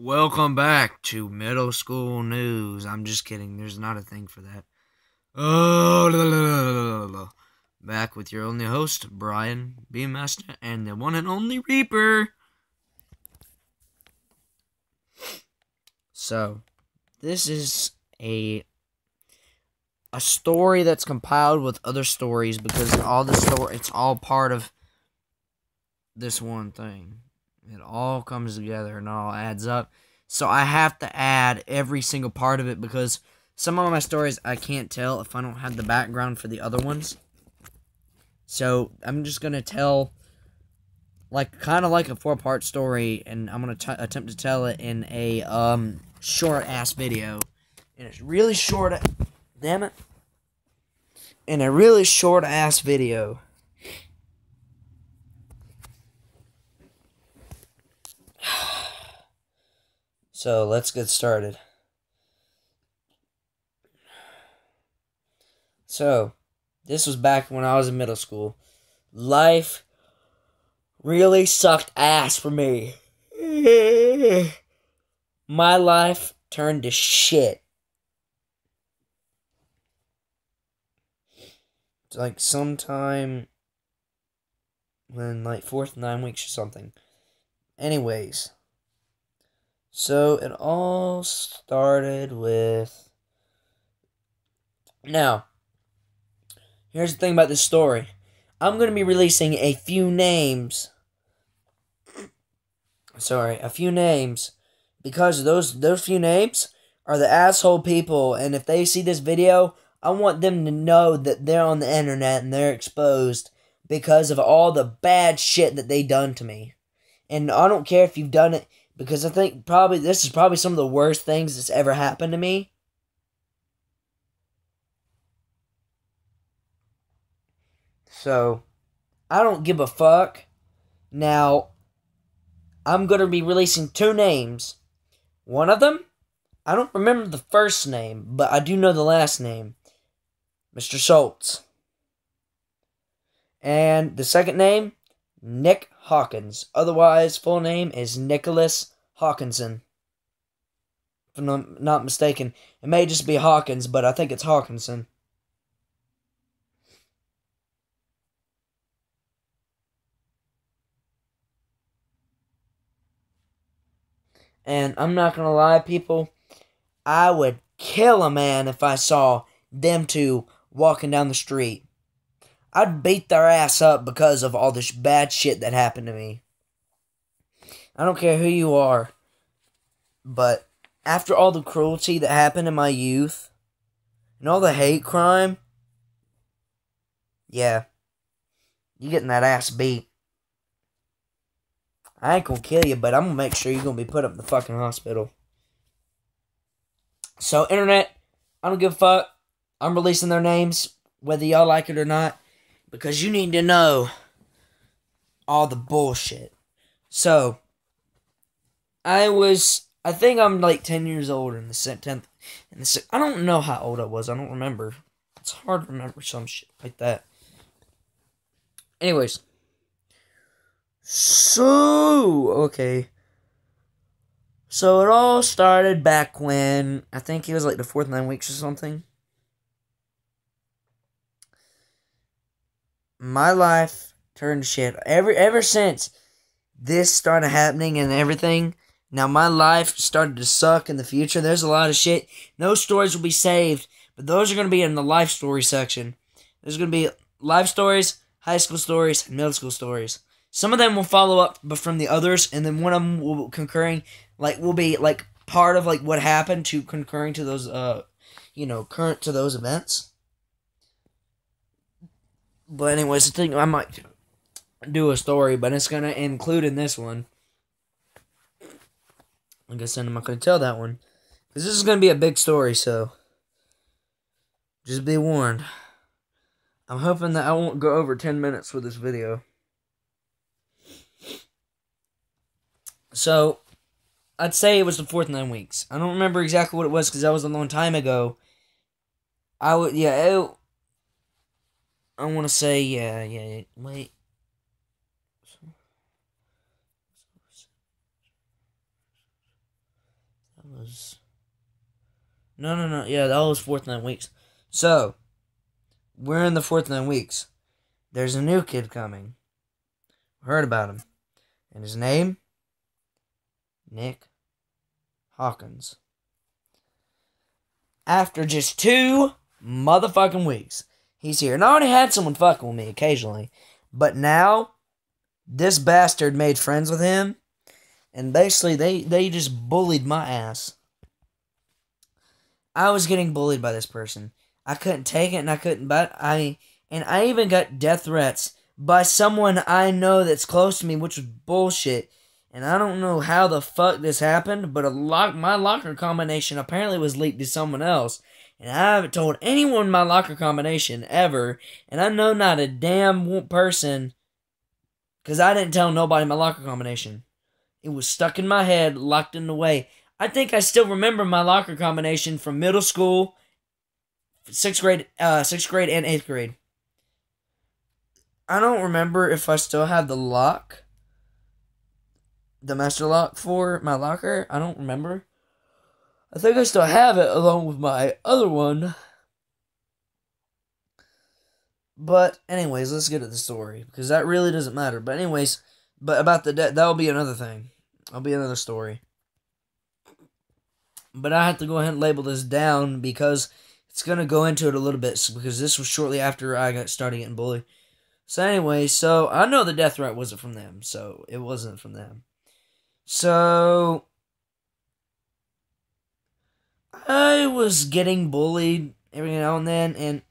Welcome back to middle school news. I'm just kidding. There's not a thing for that. Oh, la, la, la, la, la, la. Back with your only host, Brian Beamaster, and the one and only Reaper. So, this is a story that's compiled with other stories because it's all part of this one thing. It all comes together and it all adds up. So I have to add every single part of it because some of my stories I can't tell if I don't have the background for the other ones. So I'm just going to tell kind of like a 4-part story, and I'm going to attempt to tell it in a short ass video. And it's really short. Damn it. In a really short ass video. So, let's get started. So, this was back when I was in middle school. Life really sucked ass for me. My life turned to shit. It's like sometime when, 4th, 9 weeks or something. Anyways. So, it all started with... Now, here's the thing about this story. I'm going to be releasing a few names. A few names. Because those few names are the asshole people. And if they see this video, I want them to know that they're on the internet and they're exposed because of all the bad shit that they done to me. And I don't care if you've done it, because I think this is probably some of the worst things that's ever happened to me. So, I don't give a fuck. Now, I'm going to be releasing 2 names. One of them, I don't remember the first name, but I do know the last name. Mr. Schultz. And the second name, Nick Hawkins. Otherwise, full name is Nicholas Hawkinson. If I'm not mistaken. It may just be Hawkins, but I think it's Hawkinson. And I'm not going to lie, people. I would kill a man if I saw them two walking down the street. I'd beat their ass up because of all this bad shit that happened to me. I don't care who you are. But after all the cruelty that happened in my youth, and all the hate crime, yeah, you're getting that ass beat. I ain't gonna kill you, but I'm gonna make sure you're gonna be put up in the fucking hospital. So, internet, I don't give a fuck. I'm releasing their names, whether y'all like it or not, because you need to know all the bullshit. So, I think I'm 10 years old in the 10th. I don't know how old I was. I don't remember. It's hard to remember some shit like that. Anyways. Okay. So it all started back when, I think it was the 4th 9 weeks or something. My life turned to shit. Ever since this started happening and everything, now my life started to suck in the future. There's a lot of shit. Those stories will be saved, but those are going to be in the life story section. There's going to be life stories, high school stories, and middle school stories. Some of them will follow up from the others, and then one of them will will be part of what happened to concurring to those current to those events. But anyways, I think I might do a story, but it's gonna include in this one. Like I said, I'm not gonna tell that one because this is gonna be a big story, so just be warned. I'm hoping that I won't go over 10 minutes with this video. So, I'd say it was the 4th 9 weeks. I don't remember exactly what it was because that was a long time ago. I want to say, wait. was... No. Yeah, that was 4th 9 weeks. So, we're in the 4th 9 weeks. There's a new kid coming. Heard about him. And his name? Nick Hawkins. After just 2 motherfucking weeks, he's here. And I already had someone fucking with me occasionally. But now, this bastard made friends with him. And basically, they just bullied my ass. I was getting bullied by this person. I couldn't take it, and I couldn't. I even got death threats by someone I know that's close to me, which was bullshit. And I don't know how the fuck this happened, but my locker combination apparently was leaked to someone else. And I haven't told anyone my locker combination ever. And I know not a damn person, because I didn't tell nobody my locker combination. It was stuck in my head, locked in the way. I think I still remember my locker combination from middle school, 6th grade and 8th grade. I don't remember if I still have the lock, the master lock for my locker. I don't remember. I think I still have it along with my other one. But anyways, let's get to the story, because that really doesn't matter. But anyways, about the that'll be another thing. That'll be another story. But I have to go ahead and label this down because it's going to go into it a little bit, because this was shortly after I started getting bullied. So anyway, so I know the death threat wasn't from them, so it wasn't from them. So I was getting bullied every now and then,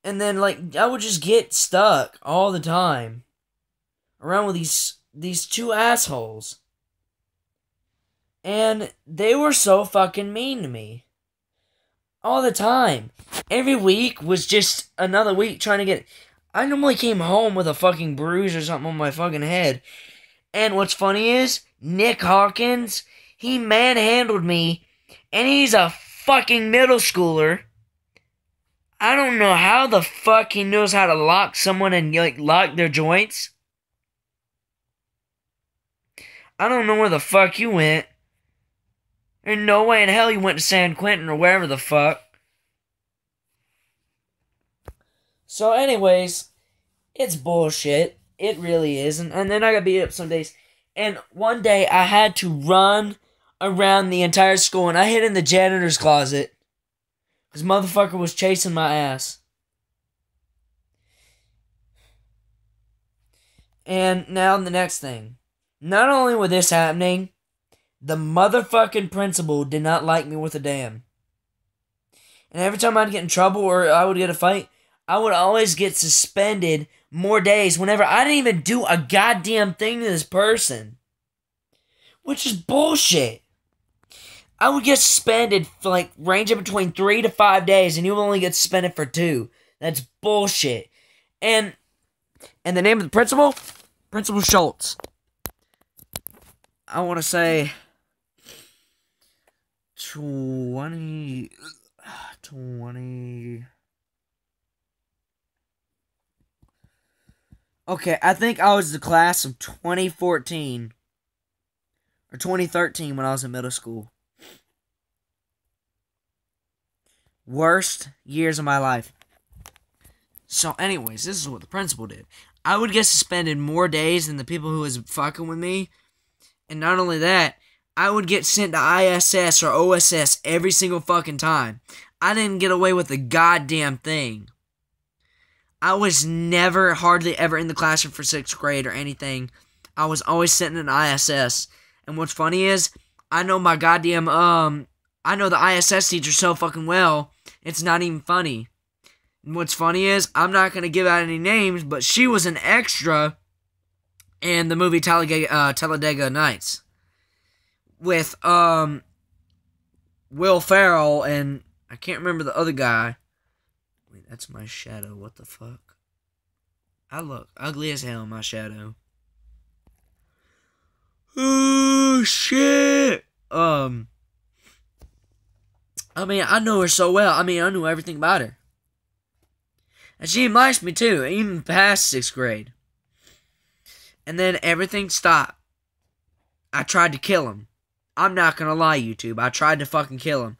and then like I would just get stuck all the time around with these 2 assholes. And they were so fucking mean to me. All the time. Every week was just another week trying to get... I normally came home with a fucking bruise or something on my fucking head. And what's funny is, Nick Hawkins, he manhandled me. And he's a fucking middle schooler. I don't know how the fuck he knows how to lock someone and like lock their joints. I don't know where the fuck you went. There's no way in hell you went to San Quentin or wherever the fuck. So anyways, it's bullshit. It really is. And then I got beat up some days. And one day I had to run around the entire school, and I hid in the janitor's closet. This motherfucker was chasing my ass. And now the next thing. Not only was this happening, the motherfucking principal did not like me worth a damn. And every time I'd get in trouble or I would get a fight, I would always get suspended more days whenever I didn't even do a goddamn thing to this person. Which is bullshit. I would get suspended for like ranging between 3 to 5 days, and you will only get suspended for 2. That's bullshit. And the name of the principal? Principal Schultz. I want to say 20. Okay, I think I was the class of 2014 or 2013 when I was in middle school. Worst years of my life. So anyways, this is what the principal did. I would get suspended more days than the people who was fucking with me. And not only that, I would get sent to ISS or OSS every single fucking time. I didn't get away with a goddamn thing. I was never, hardly ever in the classroom for 6th grade or anything. I was always sitting in ISS. And what's funny is, I know my goddamn, I know the ISS teacher so fucking well, it's not even funny. And what's funny is, I'm not going to give out any names, but she was an extra in the movie Talladega Nights. With, Will Ferrell and, I can't remember the other guy. Wait, that's my shadow, what the fuck? I look ugly as hell in my shadow. Oh, shit! I mean, I know her so well. I mean, I knew everything about her. And she likes me too, even past 6th grade. And then everything stopped. I tried to kill him. I'm not gonna lie, YouTube. I tried to fucking kill him.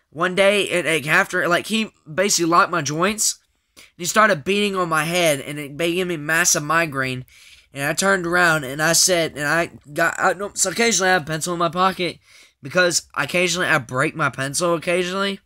One day, after, like, he basically locked my joints. He started beating on my head, and it gave me massive migraine. And I turned around, and I said, so occasionally I have a pencil in my pocket, because occasionally I break my pencil occasionally.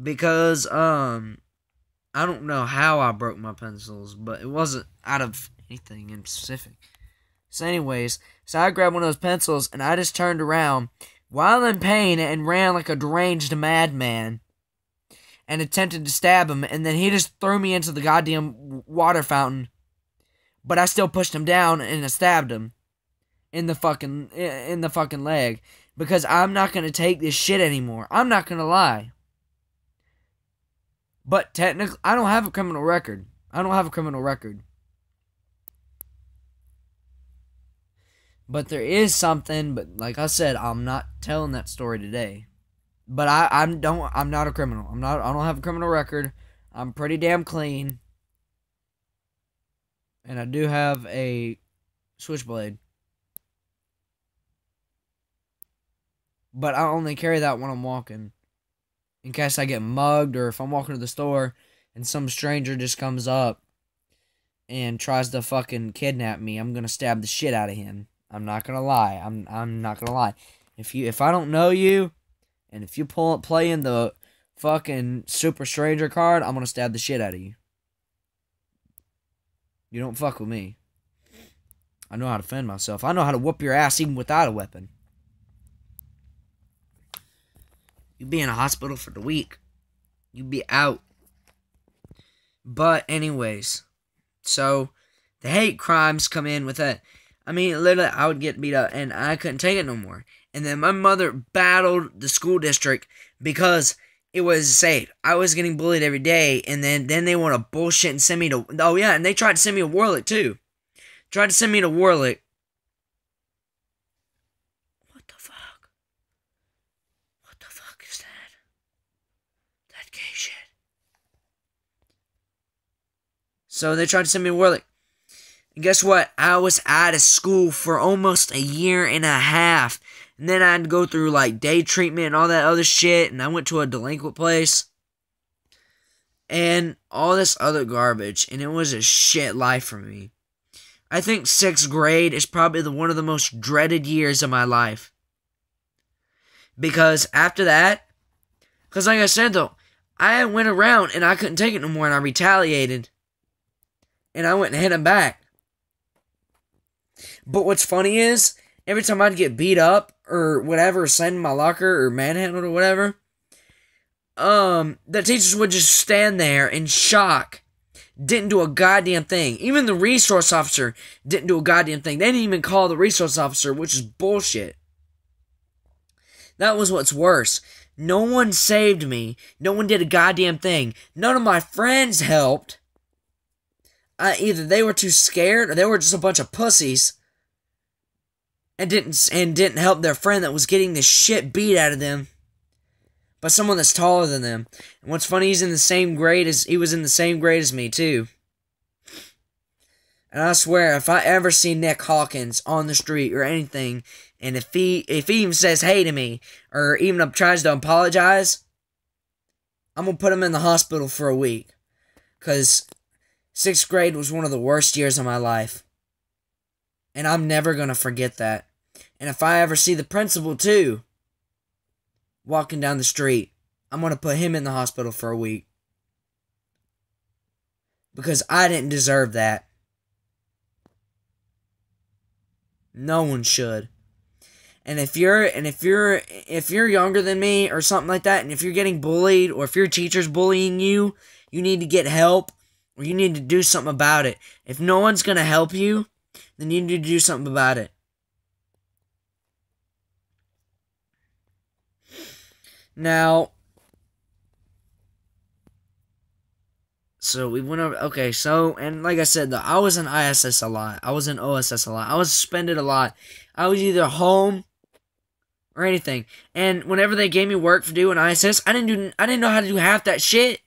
Because, I don't know how I broke my pencils, but it wasn't out of anything in specific. So anyways, so I grabbed one of those pencils, and I just turned around while in pain and ran like a deranged madman and attempted to stab him, and then he just threw me into the goddamn water fountain. But I still pushed him down and I stabbed him in the fucking leg, because I'm not going to take this shit anymore. I'm not going to lie. But technically, I don't have a criminal record. But there is something, but like I said, I'm not telling that story today. But I'm not a criminal. I don't have a criminal record. I'm pretty damn clean. And I do have a switchblade. But I only carry that when I'm walking. In case I get mugged, or if I'm walking to the store and some stranger just comes up and tries to fucking kidnap me, I'm gonna stab the shit out of him. I'm not gonna lie. I'm not gonna lie. If I don't know you, and if you play in the fucking super stranger card, I'm gonna stab the shit out of you. You don't fuck with me. I know how to defend myself. I know how to whoop your ass even without a weapon. You'd be in a hospital for the week. You'd be out. But anyways, so the hate crimes come in with that. I mean, literally, I would get beat up, and I couldn't take it no more. And then my mother battled the school district because it was safe. I was getting bullied every day, and then they want to bullshit and send me to... Oh, yeah, and they tried to send me to Warlick, too. Tried to send me to Warlick. What the fuck? What the fuck is that? That gay shit. So they tried to send me to Warlick. And guess what? I was out of school for almost a year and a half. And then I had to go through, like, day treatment and all that other shit. And I went to a delinquent place. And all this other garbage. And it was a shit life for me. I think 6th grade is probably one of the most dreaded years of my life. Because after that... Because like I said, though, I went around and I couldn't take it no more. And I retaliated. And I went and hit him back. But what's funny is, every time I'd get beat up, or whatever, sent in my locker, or manhandled, or whatever, the teachers would just stand there in shock. Didn't do a goddamn thing. Even the resource officer didn't do a goddamn thing. They didn't even call the resource officer, which is bullshit. That was what's worse. No one saved me. No one did a goddamn thing. None of my friends helped. Either they were too scared, or they were just a bunch of pussies. And didn't help their friend that was getting the shit beat out of them by someone that's taller than them. And what's funny, he was in the same grade as me too. And I swear, if I ever see Nick Hawkins on the street or anything, and if he even says hey to me, or even tries to apologize, I'm gonna put him in the hospital for a week. Cause 6th grade was one of the worst years of my life. And I'm never gonna forget that. And if I ever see the principal, too, walking down the street, I'm gonna put him in the hospital for a week. Because I didn't deserve that. No one should. And if you're younger than me, or something like that, and if you're getting bullied, or if your teacher's bullying you, you need to get help, or you need to do something about it. If no one's gonna help you, then you need to do something about it. Now, so we went over, okay, so, and like I said, though, I was in ISS a lot. I was in OSS a lot. I was suspended a lot. I was either home or anything. And whenever they gave me work for doing ISS, I didn't know how to do half that shit.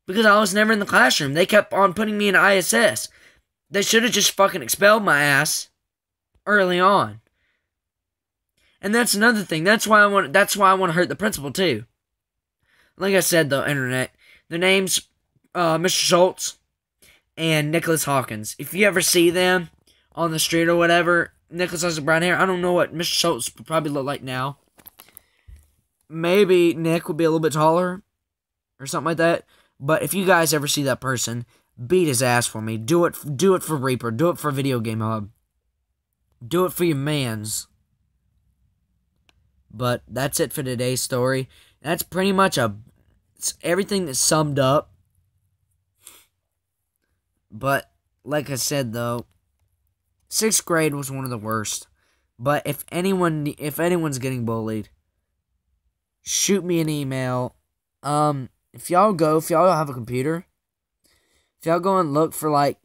Because I was never in the classroom. They kept on putting me in ISS. They should have just fucking expelled my ass early on. And that's another thing. That's why I want to hurt the principal too. Like I said, the internet. Their names, Mr. Schultz and Nicholas Hawkins. If you ever see them on the street or whatever, Nicholas has brown hair. I don't know what Mr. Schultz would probably look like now. Maybe Nick would be a little bit taller or something like that. But if you guys ever see that person, beat his ass for me. Do it for Reaper. Do it for Video Game Hub. Do it for your mans. But that's it for today's story. That's pretty much it's everything that's summed up. But like I said though, 6th grade was one of the worst. But if anyone's getting bullied, shoot me an email. If y'all have a computer, if y'all go and look for like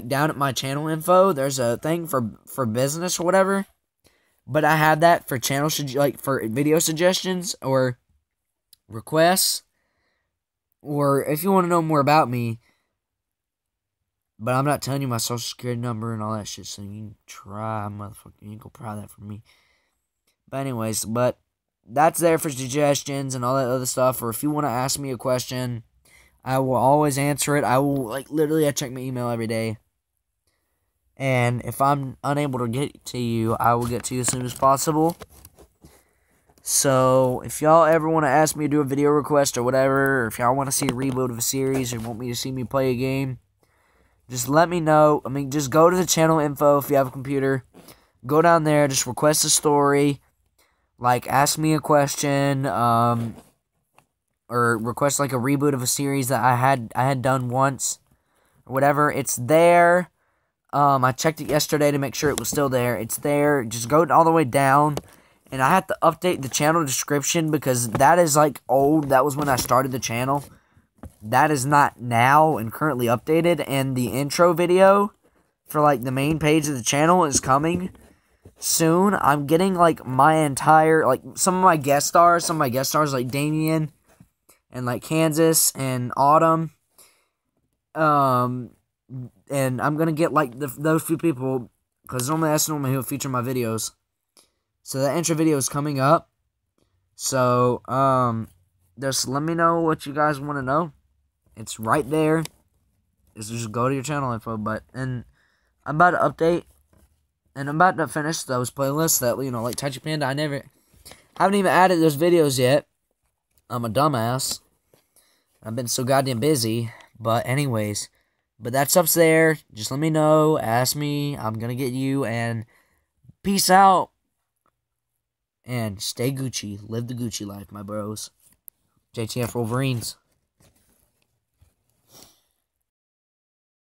down at my channel info, there's a thing for business or whatever. But I have that for for video suggestions or requests, or if you want to know more about me. But I'm not telling you my social security number and all that shit, so you can try, motherfucker. You can go pry that from me. But anyways, that's there for suggestions and all that other stuff. Or if you want to ask me a question, I will always answer it. I will, literally, I check my email every day. And if I'm unable to get to you, I will get to you as soon as possible. So, if y'all ever want to ask me to do a video request or whatever, or if y'all want to see a reboot of a series or want me to see me play a game, just let me know. I mean, just go to the channel info if you have a computer. Go down there, just request a story. Ask me a question, or request, a reboot of a series that I had done once, or whatever. It's there. I checked it yesterday to make sure it was still there. It's there. Just go all the way down. And I have to update the channel description because that is, old. That was when I started the channel. That is not now and currently updated. And the intro video for, the main page of the channel is coming soon. I'm getting, my entire, some of my guest stars like Damien and, Kansas and Autumn. And I'm gonna get, those few people, because normally that's normally who will feature my videos. So that intro video is coming up. So, just let me know what you guys want to know. It's right there. Just go to your channel info. And I'm about to update. And I'm about to finish those playlists that, like Touchy Panda. I haven't even added those videos yet. I'm a dumbass. I've been so goddamn busy. But anyways, that stuff's there. Just let me know. Ask me. I'm gonna get you. And peace out. And stay Gucci. Live the Gucci life, my bros. JTF Wolverines.